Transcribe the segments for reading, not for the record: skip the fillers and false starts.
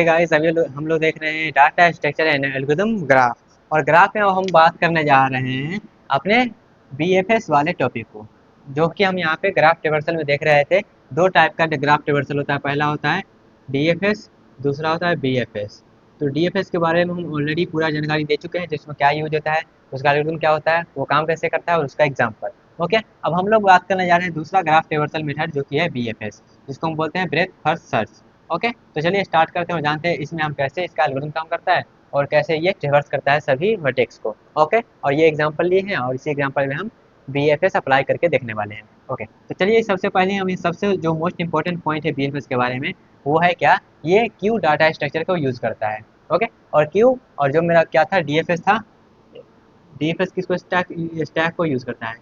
Hey guys, अभी हम लोग देख रहे हैं data structure and algorithm graph. और ग्राफ में हम बात करने जा रहे हैं अपने बीएफएस वाले टॉपिक को, जो कि हम यहाँ पे ग्राफ ट्रेवर्सल में देख रहे थे। दो टाइप का ग्राफ ट्रेवर्सल होता है। पहला होता है डीएफएस, दूसरा होता है बीएफएस। तो डीएफएस के बारे में हम ऑलरेडी पूरा जानकारी दे चुके हैं, जिसमें क्या यूज होता है, उसका एल्गोरिथम क्या होता है, वो काम कैसे करता है और उसका एग्जाम्पल। ओके, अब हम लोग बात करने जा रहे हैं दूसरा ग्राफ ट्रेवर्सल मेथड, जो कि है बीएफएस, जिसको हम बोलते हैं ब्रेथ फर्स्ट सर्च। ओके, तो चलिए स्टार्ट करते हैं और जानते हैं इसमें हम कैसे इसका एल्गोरिथम काम करता है और कैसे ये ट्रेवर्स करता है सभी वर्टेक्स को। ओके, और ये एग्जांपल लिए हैं और इसी एग्जांपल में हम बीएफएस अप्लाई करके देखने वाले हैं। ओके, तो चलिए सबसे पहले हम इस सबसे जो मोस्ट इंपॉर्टेंट पॉइंट है बीएफएस के बारे में, वो है क्या, ये क्यू डाटा स्ट्रक्चर को यूज करता है। ओके, और क्यू और जो मेरा क्या था डीएफएस था, डीएफएस किसको स्टैक स्टैक को यूज करता है।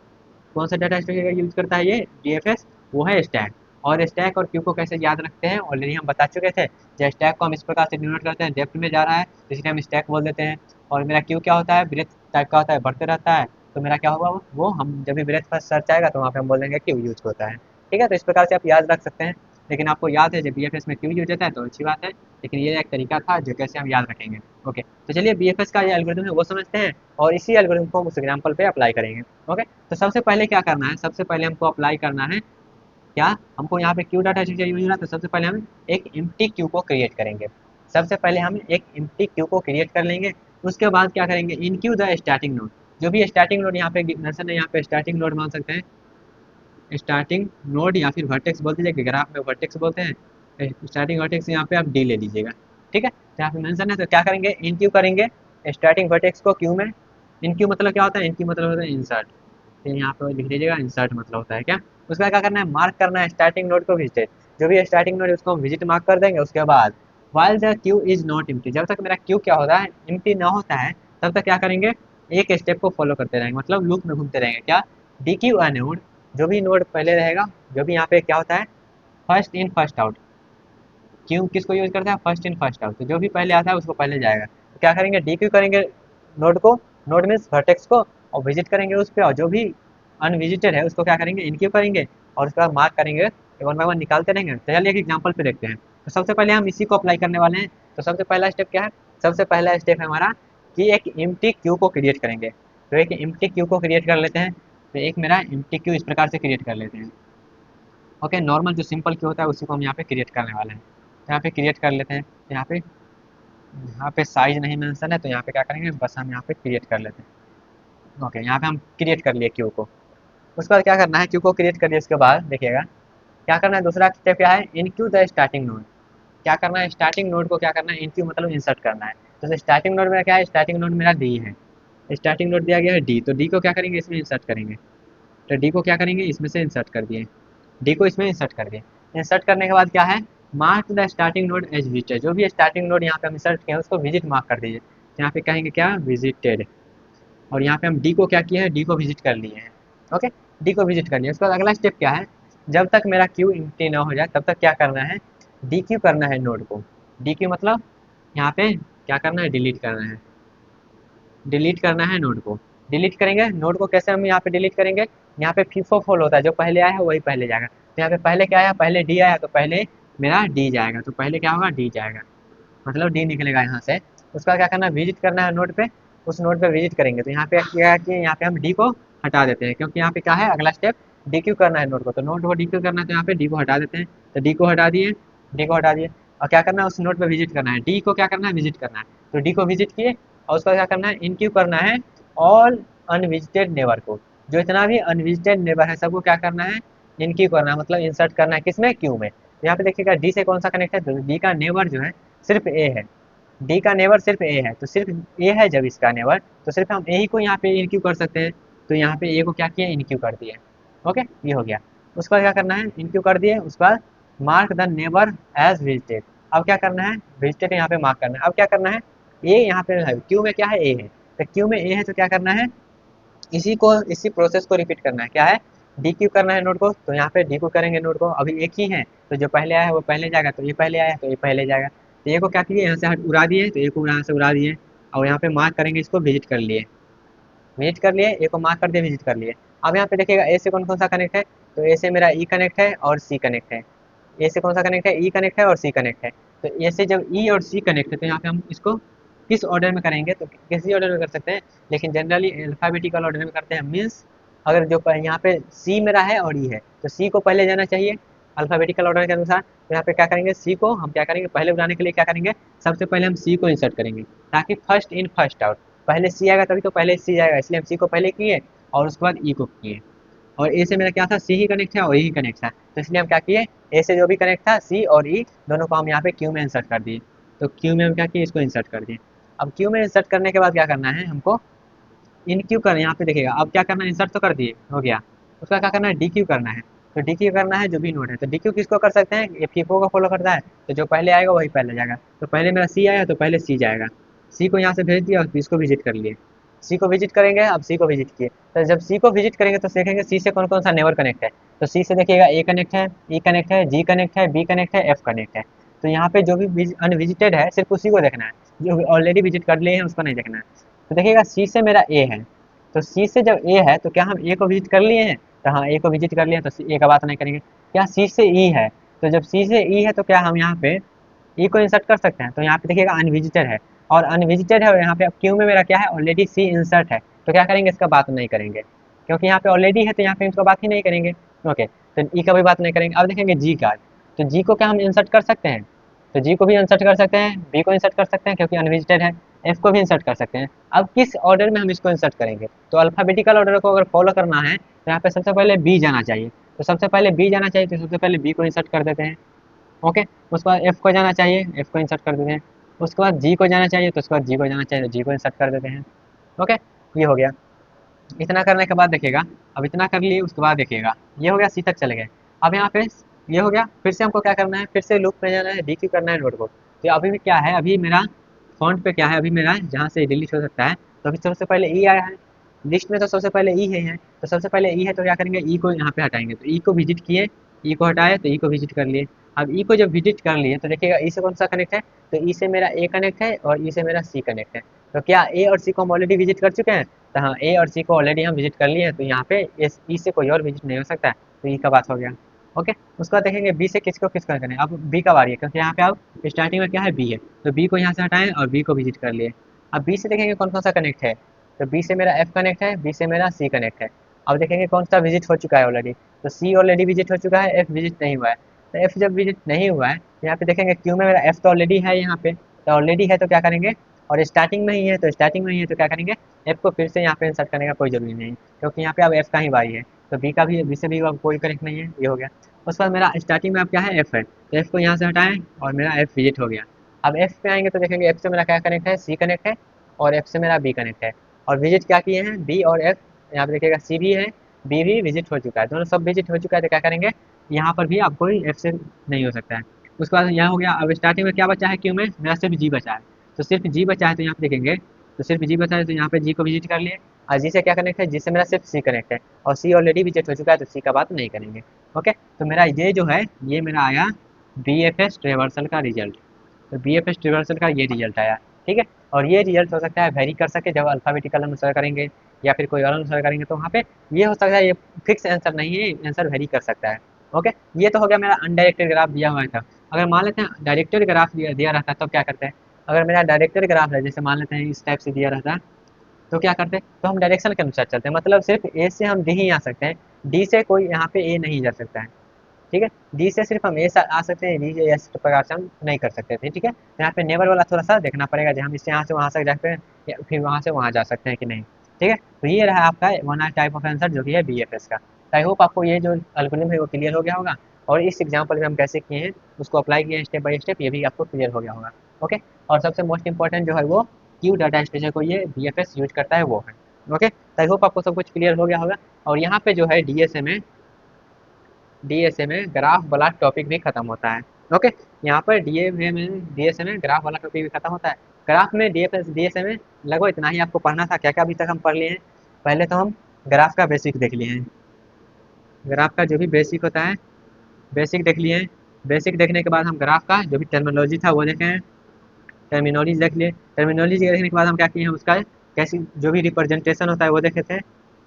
कौन सा डाटा स्ट्रक्चर का यूज करता है ये डीएफएस, वो है स्टैक। और स्टैक और क्यू को कैसे याद रखते हैं ऑलरेडी हम बता चुके थे। जो स्टैक को हम इस प्रकार से डिनोट करते हैं, डेप्थ में जा रहा है तो इसलिए हम स्टैक बोल देते हैं। और मेरा क्यू क्या होता है, ब्रेथ टाइप का होता है, बढ़ते रहता है। तो मेरा क्या होगा, वो हम जब भी ब्रेथ फर्स्ट सर्च आएगा तो वहाँ पे हम बोल देंगे क्यू यूज होता है। ठीक है, तो इस प्रकार से आप याद रख सकते हैं। लेकिन आपको याद है जब बीएफएस में क्यू यूज होता है तो अच्छी बात है, लेकिन ये एक तरीका था जो कैसे हम याद रखेंगे। ओके, तो चलिए बीएफएस का ये एल्गोरिथम है वो समझते हैं और इसी एल्गोरिथम को हम उस एग्जाम्पल पे अप्लाई करेंगे। ओके, तो सबसे पहले क्या करना है, सबसे पहले हमको अप्लाई करना है क्या, हमको यहाँ पे क्यू डाटा स्ट्रक्चर यूज हो रहा है तो सबसे पहले हम एक एम्प्टी क्यू को क्रिएट करेंगे। सबसे पहले हम एक एम्प्टी क्यू को क्रिएट कर लेंगे। उसके बाद क्या करेंगे, इन क्यू द स्टार्टिंग नोड। जो भी स्टार्टिंग नोड यहाँ पे मेंशन है, यहाँ पे स्टार्टिंग नोड मान सकते हैं, स्टार्टिंग नोड या फिर वर्टेक्स बोल दीजिए, ग्राफ में वर्टेक्स बोलते हैं। स्टार्टिंग वर्टेक्स यहाँ पे आप डी ले लीजिएगा। ठीक है, तो यहाँ पे मेंशन है तो क्या करेंगे, इन क्यू करेंगे स्टार्टिंग वर्टेक्स को क्यू में। इन क्यू मतलब क्या होता है, इन क्यू मतलब होता है इंसर्ट। फिर यहाँ पे लिख लीजिएगा इंसर्ट मतलब होता है क्या। उसके बाद क्या करना है, मार्क करना है स्टार्टिंग नोड को विजिटेड। जो भी स्टार्टिंग नोड है उसको हम विजिट मार्क कर देंगे। उसके बाद while the Q is not empty, जब तक मेरा क्यू क्या होता है, एम्प्टी ना होता है, तब तक क्या करेंगे, एक स्टेप को फॉलो करते रहेंगे, मतलब लूप में घूमते रहेंगे। क्या, डी क्यू अ नोड, जो भी नोड पहले रहेगा, जो भी यहाँ पे क्या होता है, first in first out. Q किसको यूज करता है, फर्स्ट इन फर्स्ट आउट, तो जो भी पहले आता है उसको पहले जाएगा। तो क्या करेंगे, डी क्यू करेंगे नोड को, नोड मीन्स वर्टेक्स को, और विजिट करेंगे उस पर, और जो भी अनविजिटेड है उसको क्या करेंगे, इनक्यू करेंगे। और उसके बाद मार्क करेंगे, वन बाय वन निकालते रहेंगे। तो चलिए एक एग्जाम्पल पे देखते हैं। तो सबसे पहले हम इसी को अप्लाई करने वाले हैं। तो सबसे पहला स्टेप क्या है, सबसे पहला स्टेप है हमारा कि एक एम्प्टी क्यू को क्रिएट करेंगे। तो एक एम्प्टी क्यू को क्रिएट कर लेते हैं। तो एक मेरा एम्प्टी क्यू इस प्रकार से क्रिएट कर लेते हैं। ओके, नॉर्मल जो सिंपल क्यू होता है उसी को हम यहाँ पे क्रिएट करने वाले हैं। तो यहाँ पे क्रिएट कर लेते हैं। तो यहाँ पे साइज नहीं मेंशन है, तो यहाँ पे क्या करेंगे, बस हम यहाँ पे क्रिएट कर लेते हैं। ओके, यहाँ पे हम क्रिएट कर लिए क्यू को। उसके बाद क्या करना है, क्यू को क्रिएट कर लिए उसके बाद देखिएगा क्या करना है, दूसरा स्टेप क्या है, इन क्यू द स्टार्टिंग नोड। क्या करना है, स्टार्टिंग नोड को क्या करना है, इन क्यू मतलब इंसर्ट करना है। तो स्टार्टिंग नोड मेरा क्या है, स्टार्टिंग नोड मेरा डी है। स्टार्टिंग नोड दिया गया है डी, तो डी को क्या करेंगे, इसमें इंसर्ट करेंगे। तो डी को क्या करेंगे, इसमें से इंसर्ट कर दिए, डी को इसमें इंसर्ट कर दिए। इंसर्ट करने के बाद क्या है, mark the starting node as visited. जो भी स्टार्टिंग नोड यहाँ पे हम इंसर्ट किए हैं उसको विजिट मार्क कर दीजिए। तो यहाँ पे कहेंगे क्या, विजिटेड। और यहाँ पे हम डी को क्या किए हैं, डी को विजिट कर लिए हैं। ओके, डी को विजिट कर लिया। उसके बाद अगला स्टेप क्या है, जब तक मेरा क्यू एम्प्टी ना हो जाए तब तक क्या करना है, डी क्यू करना है नोड को। डी क्यू मतलब यहाँ पे क्या करना है, डिलीट करना है। डिलीट करना है नोड को। डिलीट करेंगे नोड को, कैसे हम यहाँ पे डिलीट करेंगे, यहाँ पे फीफो फॉल होता है, जो पहले आया है वही पहले जाएगा। तो यहाँ पे पहले क्या आया, पहले डी आया, तो पहले मेरा डी जाएगा। तो पहले क्या होगा, डी जाएगा, मतलब डी निकलेगा यहाँ से। उसका क्या करना है, विजिट करना है नोड पे। उस नोड पे विजिट करेंगे तो यहाँ पे क्या है कि यहाँ पे हम डी को हटा देते हैं, क्योंकि यहाँ पे क्या है, अगला स्टेप डी क्यू करना है नोड को। तो नोड को डी क्यू करना है तो यहाँ पे डी को हटा देते हैं। तो डी को हटा दिए, डी को हटा दिए। और क्या करना है, उस नोड पे विजिट करना है, डी को क्या करना है, विजिट करना है। तो डी को विजिट किए और उसका क्या करना है, इन क्यू करना है ऑल अनविजिटेड नेबर को। जो इतना भी अनविजिटेड नेबर है सबको क्या करना है, इन क्यू करना है, मतलब इंसर्ट करना है किसमें, क्यू में। तो यहाँ पे देखिएगा डी से कौन सा कनेक्ट है, तो डी का नेबर जो है सिर्फ ए है। डी का नेबर सिर्फ ए है, तो सिर्फ ए है जब इसका नेबर, तो सिर्फ हम ए ही को यहाँ पे इनक्यू कर सकते हैं। तो यहाँ पे ए को क्या किया, इनक्यू कर दिए। ओके, ये हो गया। उसके बाद क्या करना है, इनक्यू कर दिए। उसके बाद mark the neighbour as visited. अब क्या करना है, विजिटेड यहाँ पे मार्क करना है। अब क्या करना है, ए यहाँ पे है, क्यू में क्या है, ए है। तो क्यू में ए है तो क्या करना है, इसी प्रोसेस को रिपीट करना है। क्या है, डी क्यू करना है नोड को। तो यहाँ पे डी को करेंगे नोड को, अभी एक ही है तो जो पहले आया है वो पहले जाएगा, तो ये पहले आया है तो ये पहले जाएगा। तो ए को क्या किए, यहाँ से उड़ा दिए, तो ए को यहाँ से उड़ा दिए। और यहाँ पे मार्क करेंगे, इसको विजिट कर लिए, विजिट कर लिए, ए को मार्क कर दिए, विजिट कर लिए। अब यहाँ पे देखिएगा ए से कौन कौन सा कनेक्ट है, तो ए से मेरा ई कनेक्ट है और सी कनेक्ट है। ए से कौन सा कनेक्ट है, ई कनेक्ट है और सी कनेक्ट है। तो ए से जब ई और सी कनेक्ट है तो यहाँ पे हम इसको किस ऑर्डर में करेंगे, तो किसी ऑर्डर में कर सकते हैं, लेकिन जनरली अल्फ़ाबेटिकल ऑर्डर में करते हैं मीन्स अगर जो यहाँ पे सी मेरा है और ई है तो सी को पहले जाना चाहिए अल्फ़ाबेटिकल ऑर्डर के अनुसार। तो यहाँ पे क्या करेंगे, सी को हम क्या करेंगे, पहले बुलाने के लिए क्या करेंगे, सबसे पहले हम सी को इंसर्ट करेंगे ताकि फर्स्ट इन फर्स्ट आउट, पहले सी आएगा तभी तो पहले सी जाएगा, इसलिए हम सी को पहले किए और उसके बाद ई को किए। और ए से मेरा क्या था, सी ही कनेक्ट है और ई ही कनेक्ट था, तो इसलिए हम क्या किए, ए से जो भी कनेक्ट था सी और ई दोनों को हम यहाँ पे क्यू में इंसर्ट कर दिए। तो क्यू में हम क्या किए, इसको इंसर्ट कर दिए। अब क्यू में इंसर्ट करने के बाद क्या करना है हमको, इन क्यू करना, यहाँ पे देखिएगा अब क्या करना है, इंसर्ट तो कर दिए हो गया, उसका क्या करना है, डी क्यू करना है। तो डी क्यू करना है जो भी नोड है, तो डी क्यू किसको कर सकते हैं, FIFO को फॉलो करता है, तो जो पहले आएगा वही पहले जाएगा। तो पहले मेरा सी आया तो पहले सी जाएगा, सी को यहाँ से भेज दिया और इसको विजिट कर लिए, सी को विजिट करेंगे, अब सी को विजिट किए। तो जब सी को विजिट करेंगे तो देखेंगे सी से कौन कौन सा नेवर कनेक्ट है, तो सी से देखिएगा ए कनेक्ट है, ई कनेक्ट है, जी कनेक्ट है, बी कनेक्ट है, एफ कनेक्ट है। तो यहाँ पे जो भी अनविजिटेड है सिर्फ उसी को देखना है, जो ऑलरेडी विजिट कर लिए हैं उसको नहीं देखना है। तो देखिएगा सी से मेरा ए है, तो सी से जब ए है तो क्या हम ए को विजिट कर लिए हैं, तो हाँ ए को विजिट कर लिए, तो ए का बात नहीं करेंगे। क्या सी से ई है, तो जब सी से ई है तो क्या हम यहाँ पे ई को इंसर्ट कर सकते हैं, तो यहाँ पे देखिएगा अनविजिटेड है और अनविजिटेड है, और यहाँ पे अब क्यू में मेरा क्या है, ऑलरेडी सी इंसर्ट है, तो क्या करेंगे, इसका बात नहीं करेंगे क्योंकि यहाँ पे ऑलरेडी है, तो यहाँ पे इसका बात ही नहीं करेंगे। ओके, तो ई का भी बात नहीं करेंगे। अब देखेंगे जी का, तो जी को क्या हम इंसर्ट कर सकते हैं, तो जी को भी इंसर्ट कर सकते हैं, बी को इंसर्ट कर सकते हैं क्योंकि अनविजिटेड है, एफ को भी इंसर्ट कर सकते हैं। अब किस ऑर्डर में हम इसको इंसर्ट करेंगे, तो अल्फाबेटिकल ऑर्डर को अगर फॉलो करना है तो यहाँ पे सबसे पहले बी जाना चाहिए, तो सबसे पहले बी जाना चाहिए, तो सबसे पहले बी को इंसर्ट कर देते हैं। ओके, उसके बाद एफ को जाना चाहिए, एफ को इंसर्ट कर देते हैं। उसके बाद जी को जाना चाहिए, तो उसके बाद जी को जाना चाहिए, तो जी को इंसर्ट कर देते हैं। ओके, ये हो गया। इतना करने के बाद देखिएगा, अब इतना कर लिए उसके बाद देखिएगा ये हो गया, सी तक चले गए। अब यहाँ पे ये हो गया, फिर से हमको क्या करना है, फिर से लूप में जाना है, डी क्यू करना है नोड को। तो अभी भी क्या है, अभी मेरा फॉन्ट पे क्या है, अभी मेरा जहाँ से डिलीट हो सकता है, तो अभी सबसे पहले ई आया है लिस्ट में, तो सबसे पहले ई है, तो सबसे पहले ई है, तो क्या करेंगे, ई को यहाँ पे हटाएंगे, तो ई को विजिट किए, ई को हटाए तो ई को विजिट कर लिए। अब ई को जब विजिट कर लिए तो देखिएगा ई से कौन सा कनेक्ट है, तो ई से मेरा ए कनेक्ट है और ई से मेरा सी कनेक्ट है। तो क्या ए और सी को हम ऑलरेडी विजिट कर चुके हैं, तो हाँ ए और सी को ऑलरेडी हम विजिट कर लिए हैं, तो यहाँ पे ई से कोई और विजिट नहीं हो सकता है, तो ई का बात हो गया। ओके, उसके बाद देखेंगे बी से किसको किसको करें, अब बी का बारी है क्योंकि यहाँ पे अब स्टार्टिंग में क्या है, बी है, तो बी को यहाँ से हटाएं और बी को विजिट कर लिए। अब बी से देखेंगे कौन कौन सा कनेक्ट है, तो बी से मेरा एफ कनेक्ट है, बी से मेरा सी कनेक्ट है। अब देखेंगे कौन सा विजिट हो चुका है ऑलरेडी, तो सी ऑलरेडी विजिट हो चुका है, एफ विजिट नहीं हुआ है। तो एफ जब विजिट नहीं हुआ है तो यहाँ पे देखेंगे क्यू में मेरा एफ तो ऑलरेडी है यहाँ पे, तो ऑलरेडी है तो क्या करेंगे, और स्टार्टिंग में ही है, तो स्टार्टिंग में ही है तो क्या करेंगे, एफ को फिर से यहाँ पे इंसर्ट करने का कोई जरूरी नहीं क्योंकि यहाँ पे अब एफ का ही बारी है, तो बी का भी, बी से भी अब कोई कनेक्ट नहीं है, ये हो गया। उसके बाद मेरा स्टार्टिंग में अब क्या है, एफ है, तो एफ को यहाँ से हटाएं और मेरा एफ विजिट हो गया। अब एफ पे आएंगे तो देखेंगे एफ से मेरा क्या कनेक्ट है, सी कनेक्ट है, और एफ से मेरा बी कनेक्ट है, और विजिट क्या किए हैं, बी और एफ। यहाँ पे देखिएगा सी भी है, बी भी विजिट हो चुका है, दोनों सब विजिट हो चुका है, तो क्या करेंगे, यहाँ पर भी अब कोई एफ से नहीं हो सकता है। उसके बाद यहाँ हो गया, अब स्टार्टिंग में क्या बचा है, क्यों में मेरा सिर्फ जी बचा है, तो सिर्फ जी बचा है, तो यहाँ पे देखेंगे, तो सिर्फ जी बचा है, तो यहाँ पे जी को विजिट कर लिए। और जी से क्या कनेक्ट है, जी से मेरा सिर्फ सी कनेक्ट है, और सी ऑलरेडी विजिट हो चुका है, तो सी का बात नहीं करेंगे। ओके, तो मेरा ये जो है, ये मेरा आया BFS ट्रेवर्सल का रिजल्ट, तो BFS ट्रेवर्सल का ये रिजल्ट आया। ठीक है, और ये रिजल्ट हो सकता है वेरी कर सके जब अल्फाबेटिकल अनुसार करेंगे या फिर कोई और अनुसार करेंगे, तो वहाँ पे ये हो सकता है, ये फिक्स आंसर नहीं है, आंसर वेरी कर सकता है। ओके, ये तो हो गया मेरा अनडायरेक्टेड ग्राफ दिया हुआ था। अगर मान लेते हैं डायरेक्टेड ग्राफ दिया रहता है तो क्या करते हैं, अगर मेरा डायरेक्टेड ग्राफ है, जैसे मान लेते हैं इस टाइप से दिया रहता है, तो क्या करते हैं, तो हम डायरेक्शन के अनुसार चलते हैं, मतलब सिर्फ ए से हम डी ही आ सकते हैं, डी से कोई यहाँ पे ए नहीं जा सकता है। ठीक है, डी से सिर्फ हम ए आ सकते हैं, डी से इस प्रकार से हम नहीं कर सकते थे। ठीक है, तो यहाँ पे नेबर वाला थोड़ा सा देखना पड़ेगा, जो हम इससे यहाँ से वहाँ तक जाते हैं या फिर वहाँ से वहाँ जा सकते हैं कि नहीं। ठीक है, तो ये रहा आपका वन टाइप ऑफ आंसर जो कि है BFS का। आई होप आपको ये जो एल्गोरिथम है वो क्लियर हो गया होगा, और इस एग्जाम्पल में हम कैसे किए हैं उसको अप्लाई किए हैं स्टेप बाय स्टेप, ये भी आपको क्लियर हो गया होगा। ओके, और सबसे मोस्ट इंपॉर्टेंट जो है वो क्यू डाटा स्ट्रक्चर को ये BFS यूज करता है वो है। ओके, तो आई होप आपको सब कुछ क्लियर हो गया होगा। और यहाँ पे जो है DSA में ग्राफ वाला टॉपिक भी खत्म होता है। ओके, यहाँ पर DSA में ग्राफ वाला टॉपिक भी खत्म होता है। ग्राफ में DSA में लगभग इतना ही आपको पढ़ना था। क्या क्या अभी तक हम पढ़ लिए हैं, पहले तो हम ग्राफ का बेसिक देख लिए हैं, ग्राफ का जो भी बेसिक होता है बेसिक देख लिए हैं। बेसिक देखने के बाद हम ग्राफ का जो भी टर्मिनोलॉजी था वो देखे हैं, टर्मिनोलॉजी देख लिए। टर्मिनोलॉजी देखने के बाद हम क्या किए हैं, उसका कैसी जो भी रिप्रेजेंटेशन होता है वो देखे थे।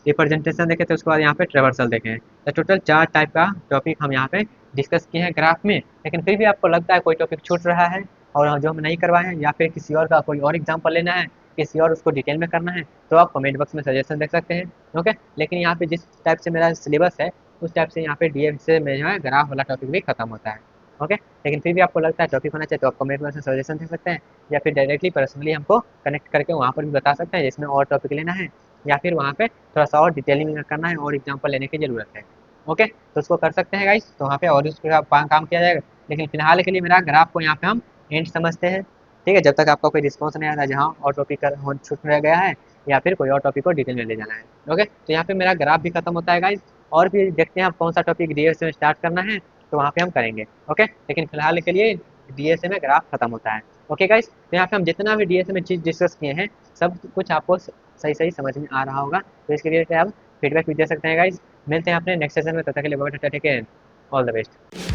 रिप्रेजेंटेशन देखे थे, उसके बाद यहाँ पे ट्रेवर्सल देखे हैं। तो टोटल 4 टाइप का टॉपिक हम यहाँ पे डिस्कस किए हैं ग्राफ में। लेकिन फिर भी आपको लगता है कोई टॉपिक छूट रहा है और जो हम नहीं करवाए हैं, या फिर किसी और का कोई और एग्जाम्पल लेना है, किसी और उसको डिटेल में करना है, तो आप कमेंट बॉक्स में सजेशन देख सकते हैं। ओके, लेकिन यहाँ पे जिस टाइप से मेरा सिलेबस है, उस टाइप से यहाँ पे डीएफ में जो है ग्राफ वाला टॉपिक भी खत्म होता है। ओके, लेकिन फिर भी आपको लगता है टॉपिक होना चाहिए, तो आप कमेंट बॉक्स में सजेशन दे सकते हैं, या फिर डायरेक्टली पर्सनली हमको कनेक्ट करके वहाँ पर भी बता सकते हैं जिसमें और टॉपिक लेना है, या फिर वहाँ पे थोड़ा सा और डिटेलिंग में करना है और एग्जाम्पल लेने की ज़रूरत है। ओके, तो उसको कर सकते हैं गाइस, तो वहाँ पे और उस पर काम किया जाएगा। लेकिन फिलहाल के लिए मेरा ग्राफ को यहाँ पे हम एंड समझते हैं। ठीक है, जब तक आपका कोई रिस्पॉन्स नहीं आ रहा जहाँ और टॉपिक कर छूट रह गया है, या फिर कोई और टॉपिक को डिटेल में ले जाना है। ओके, तो यहाँ पे मेरा ग्राफ भी खत्म होता है गाइस, और भी देखते हैं आप कौन सा टॉपिक डीएसए में स्टार्ट करना है, तो वहाँ पे हम करेंगे। ओके, लेकिन फिलहाल के लिए डीएसए में ग्राफ खत्म होता है। ओके गाइस, तो यहाँ पे हम जितना भी डीएसए में चीज़ डिस्कस किए हैं, सब कुछ आपको सही सही समझ में आ रहा होगा। तो इसके लिए आप फीडबैक भी दे सकते हैं गाइस। मिलते हैं अपने नेक्स्ट सेशन में, तब तक के लिए bye bye, take care, all the best.